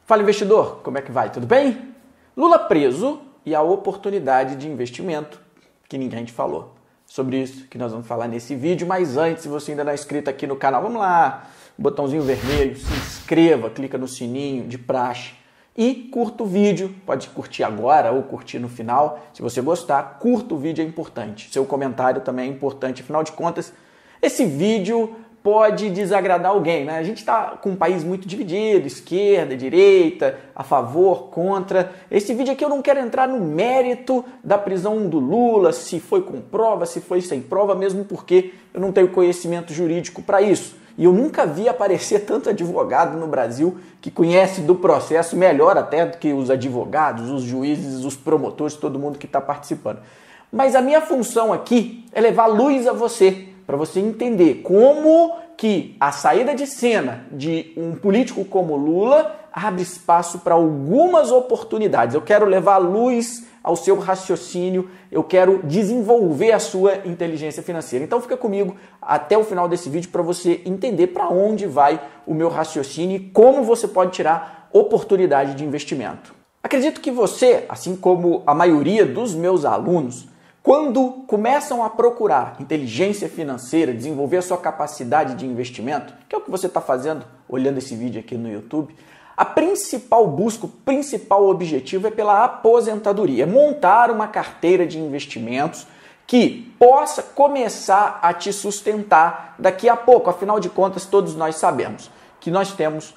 Fala, investidor, como é que vai? Tudo bem? Lula preso e a oportunidade de investimento que ninguém te falou. Sobre isso que nós vamos falar nesse vídeo, mas antes, se você ainda não é inscrito aqui no canal, vamos lá, botãozinho vermelho, se inscreva, clica no sininho de praxe e curta o vídeo. Pode curtir agora ou curtir no final. Se você gostar, curta o vídeo, é importante. Seu comentário também é importante, afinal de contas, esse vídeo pode desagradar alguém, né? A gente está com um país muito dividido, esquerda, direita, a favor, contra. Esse vídeo aqui eu não quero entrar no mérito da prisão do Lula, se foi com prova, se foi sem prova, mesmo porque eu não tenho conhecimento jurídico para isso. E eu nunca vi aparecer tanto advogado no Brasil que conhece do processo melhor até do que os advogados, os juízes, os promotores, todo mundo que está participando. Mas a minha função aqui é levar luz a você, para você entender como que a saída de cena de um político como Lula abre espaço para algumas oportunidades. Eu quero levar luz ao seu raciocínio, eu quero desenvolver a sua inteligência financeira. Então fica comigo até o final desse vídeo para você entender para onde vai o meu raciocínio e como você pode tirar oportunidade de investimento. Acredito que você, assim como a maioria dos meus alunos, quando começam a procurar inteligência financeira, desenvolver a sua capacidade de investimento, que é o que você está fazendo olhando esse vídeo aqui no YouTube, a principal busca, o principal objetivo é pela aposentadoria, é montar uma carteira de investimentos que possa começar a te sustentar daqui a pouco. Afinal de contas, todos nós sabemos que nós temos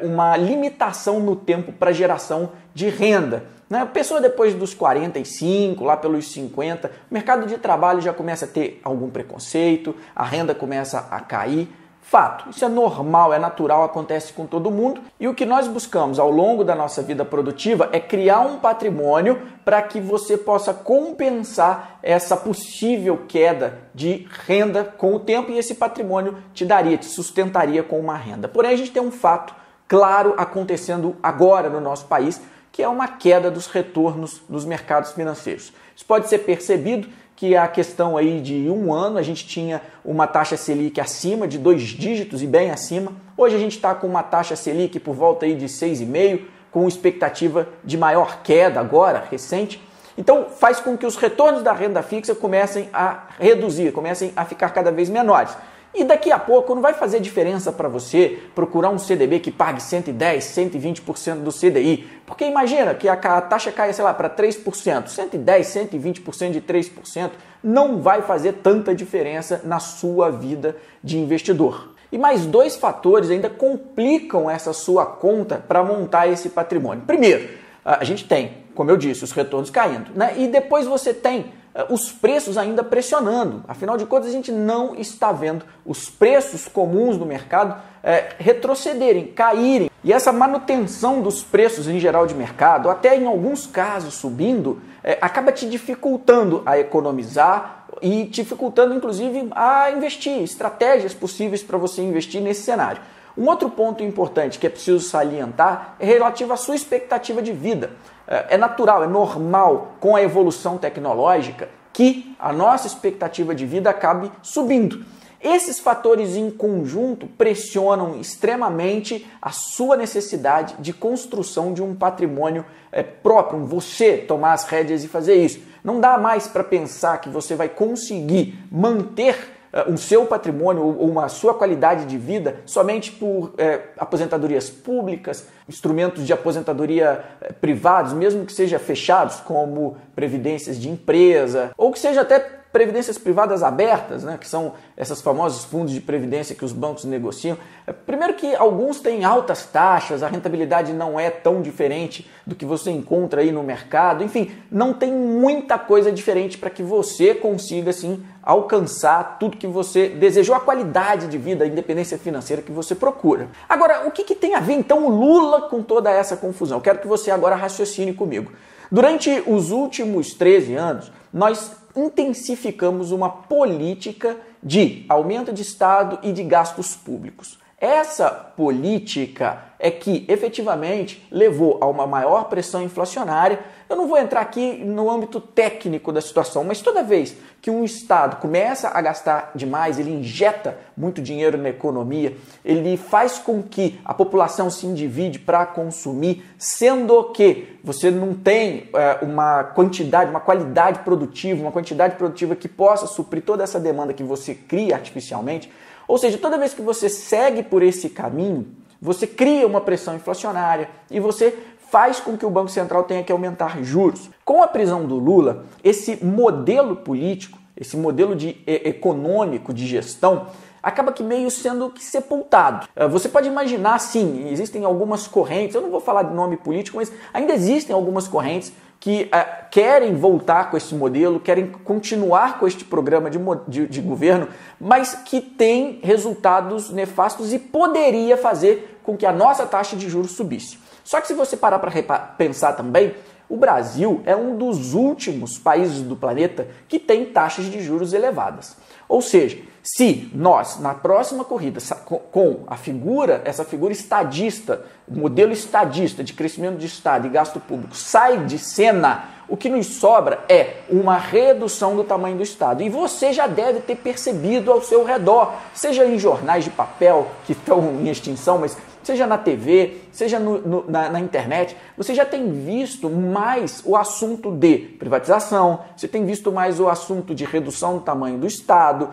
uma limitação no tempo para geração de renda. A pessoa depois dos 45, lá pelos 50, o mercado de trabalho já começa a ter algum preconceito, a renda começa a cair. Fato, isso é normal, é natural, acontece com todo mundo. E o que nós buscamos ao longo da nossa vida produtiva é criar um patrimônio para que você possa compensar essa possível queda de renda com o tempo e esse patrimônio te sustentaria com uma renda. Porém, a gente tem um fato claro acontecendo agora no nosso país, que é uma queda dos retornos dos mercados financeiros. Isso pode ser percebido que a questão aí de um ano a gente tinha uma taxa Selic acima de 2 dígitos e bem acima. Hoje a gente está com uma taxa Selic por volta aí de 6,5, com expectativa de maior queda agora, recente. Então faz com que os retornos da renda fixa comecem a reduzir, comecem a ficar cada vez menores. E daqui a pouco não vai fazer diferença para você procurar um CDB que pague 110, 120% do CDI. Porque imagina que a taxa caia, sei lá, para 3%, 110, 120% de 3%, não vai fazer tanta diferença na sua vida de investidor. E mais dois fatores ainda complicam essa sua conta para montar esse patrimônio. Primeiro, a gente tem, como eu disse, os retornos caindo, né? E depois você tem os preços ainda pressionando. Afinal de contas, a gente não está vendo os preços comuns do mercado retrocederem, caírem. E essa manutenção dos preços em geral de mercado, até em alguns casos subindo, acaba te dificultando a economizar e dificultando, inclusive, a investir, estratégias possíveis para você investir nesse cenário. Um outro ponto importante que é preciso salientar é relativo à sua expectativa de vida. É natural, é normal, com a evolução tecnológica, que a nossa expectativa de vida acabe subindo. Esses fatores em conjunto pressionam extremamente a sua necessidade de construção de um patrimônio próprio, você tomar as rédeas e fazer isso. Não dá mais para pensar que você vai conseguir manter o seu patrimônio ou uma sua qualidade de vida somente por aposentadorias públicas, instrumentos de aposentadoria privados, mesmo que sejam fechados, como previdências de empresa, ou que seja até previdências privadas abertas, né, que são esses famosos fundos de previdência que os bancos negociam. Primeiro que alguns têm altas taxas, a rentabilidade não é tão diferente do que você encontra aí no mercado. Enfim, não tem muita coisa diferente para que você consiga, assim, alcançar tudo que você desejou, a qualidade de vida, a independência financeira que você procura. Agora, o que tem a ver, então, o Lula com toda essa confusão? Eu quero que você agora raciocine comigo. Durante os últimos 13 anos, nós intensificamos uma política de aumento de Estado e de gastos públicos. Essa política é que efetivamente levou a uma maior pressão inflacionária. Eu não vou entrar aqui no âmbito técnico da situação, mas toda vez que um Estado começa a gastar demais, ele injeta muito dinheiro na economia, ele faz com que a população se endivide para consumir, sendo que você não tem uma qualidade produtiva que possa suprir toda essa demanda que você cria artificialmente. Ou seja, toda vez que você segue por esse caminho, você cria uma pressão inflacionária e você faz com que o Banco Central tenha que aumentar juros. Com a prisão do Lula, esse modelo político, esse modelo econômico de gestão, acaba que meio sendo sepultado. Você pode imaginar, sim, existem algumas correntes, eu não vou falar de nome político, mas ainda existem algumas correntes que querem voltar com esse modelo, querem continuar com este programa de governo, mas que tem resultados nefastos e poderia fazer com que a nossa taxa de juros subisse. Só que se você parar para pensar também, o Brasil é um dos últimos países do planeta que tem taxas de juros elevadas. Ou seja, se nós, na próxima corrida, com essa figura estadista, modelo estadista de crescimento de Estado e gasto público, sai de cena, o que nos sobra é uma redução do tamanho do Estado. E você já deve ter percebido ao seu redor, seja em jornais de papel que estão em extinção, mas seja na TV, seja na internet, você já tem visto mais o assunto de privatização, você tem visto mais o assunto de redução do tamanho do Estado,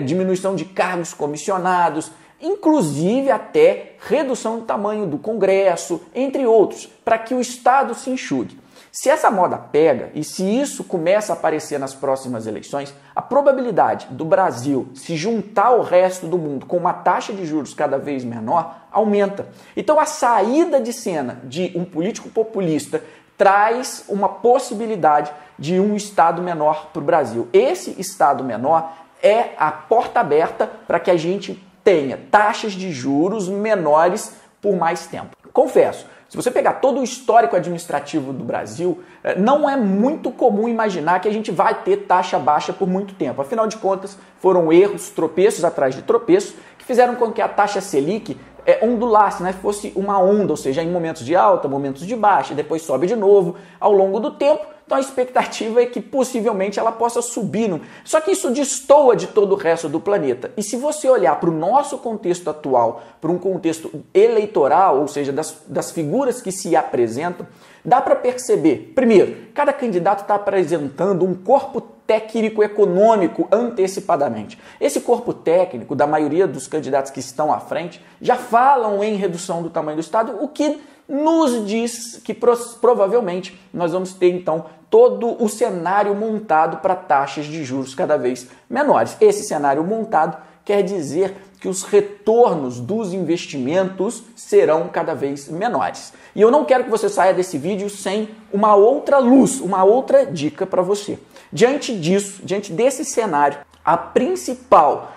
diminuição de cargos comissionados, inclusive até redução do tamanho do Congresso, entre outros, para que o Estado se enxugue. Se essa moda pega e se isso começa a aparecer nas próximas eleições, a probabilidade do Brasil se juntar ao resto do mundo com uma taxa de juros cada vez menor aumenta. Então a saída de cena de um político populista traz uma possibilidade de um Estado menor para o Brasil. Esse Estado menor é a porta aberta para que a gente tenha taxas de juros menores por mais tempo. Confesso, se você pegar todo o histórico administrativo do Brasil, não é muito comum imaginar que a gente vai ter taxa baixa por muito tempo. Afinal de contas, foram erros, tropeços atrás de tropeços, que fizeram com que a taxa Selic ondulasse, né? Fosse uma onda, ou seja, em momentos de alta, momentos de baixa, depois sobe de novo ao longo do tempo. Então a expectativa é que possivelmente ela possa subir. Só que isso destoa de todo o resto do planeta. E se você olhar para o nosso contexto atual, para um contexto eleitoral, ou seja, das figuras que se apresentam, dá para perceber, primeiro, cada candidato está apresentando um corpo técnico econômico antecipadamente. Esse corpo técnico da maioria dos candidatos que estão à frente já falam em redução do tamanho do Estado, o que nos diz que provavelmente nós vamos ter então todo o cenário montado para taxas de juros cada vez menores. Esse cenário montado quer dizer que os retornos dos investimentos serão cada vez menores. E eu não quero que você saia desse vídeo sem uma outra luz, uma outra dica para você. Diante disso, diante desse cenário, a principal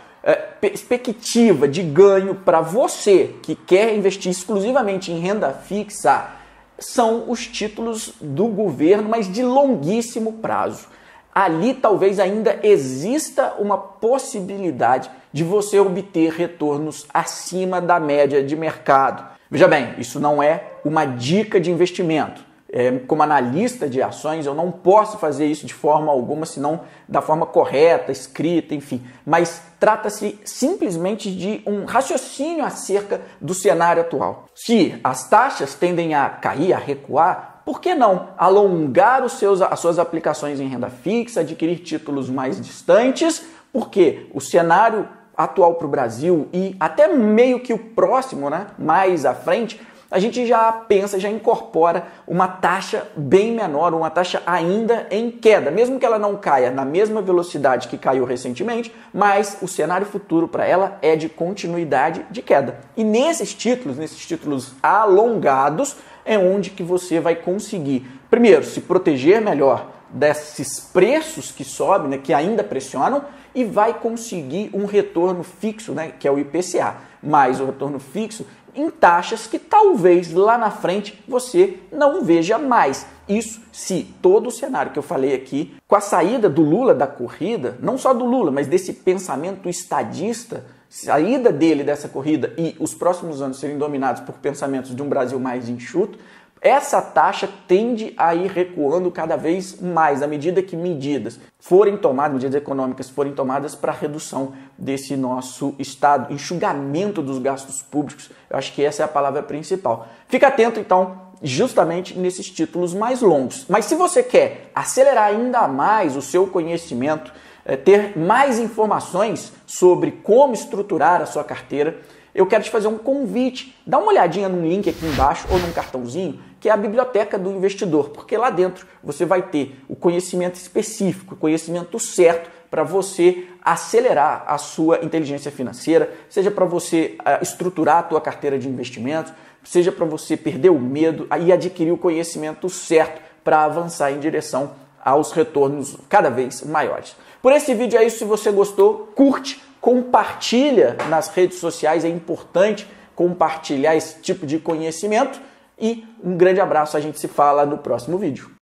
perspectiva de ganho para você que quer investir exclusivamente em renda fixa são os títulos do governo, mas de longuíssimo prazo. Ali talvez ainda exista uma possibilidade de você obter retornos acima da média de mercado. Veja bem, isso não é uma dica de investimento. Como analista de ações, eu não posso fazer isso de forma alguma, senão da forma correta, escrita, enfim. Mas trata-se simplesmente de um raciocínio acerca do cenário atual. Se as taxas tendem a cair, a recuar, por que não alongar as suas aplicações em renda fixa, adquirir títulos mais distantes? Porque o cenário atual para o Brasil e até meio que o próximo, né, mais à frente, a gente já pensa, já incorpora uma taxa bem menor, uma taxa ainda em queda, mesmo que ela não caia na mesma velocidade que caiu recentemente, mas o cenário futuro para ela é de continuidade de queda. E nesses títulos alongados, é onde que você vai conseguir, primeiro, se proteger melhor desses preços que sobem, né, que ainda pressionam, e vai conseguir um retorno fixo, né, que é o IPCA, mais o retorno fixo em taxas que talvez lá na frente você não veja mais. Isso se todo o cenário que eu falei aqui, com a saída do Lula da corrida, não só do Lula, mas desse pensamento estadista, saída dele dessa corrida e os próximos anos serem dominados por pensamentos de um Brasil mais enxuto, essa taxa tende a ir recuando cada vez mais à medida que medidas econômicas forem tomadas para a redução desse nosso estado, enxugamento dos gastos públicos. Eu acho que essa é a palavra principal. Fica atento, então, justamente nesses títulos mais longos. Mas se você quer acelerar ainda mais o seu conhecimento, ter mais informações sobre como estruturar a sua carteira, eu quero te fazer um convite. Dá uma olhadinha num link aqui embaixo ou num cartãozinho, que é a Biblioteca do Investidor, porque lá dentro você vai ter o conhecimento específico, o conhecimento certo para você acelerar a sua inteligência financeira, seja para você estruturar a tua carteira de investimentos, seja para você perder o medo e adquirir o conhecimento certo para avançar em direção aos retornos cada vez maiores. Por esse vídeo é isso. Se você gostou, curte, compartilha nas redes sociais. É importante compartilhar esse tipo de conhecimento. E um grande abraço. A gente se fala no próximo vídeo.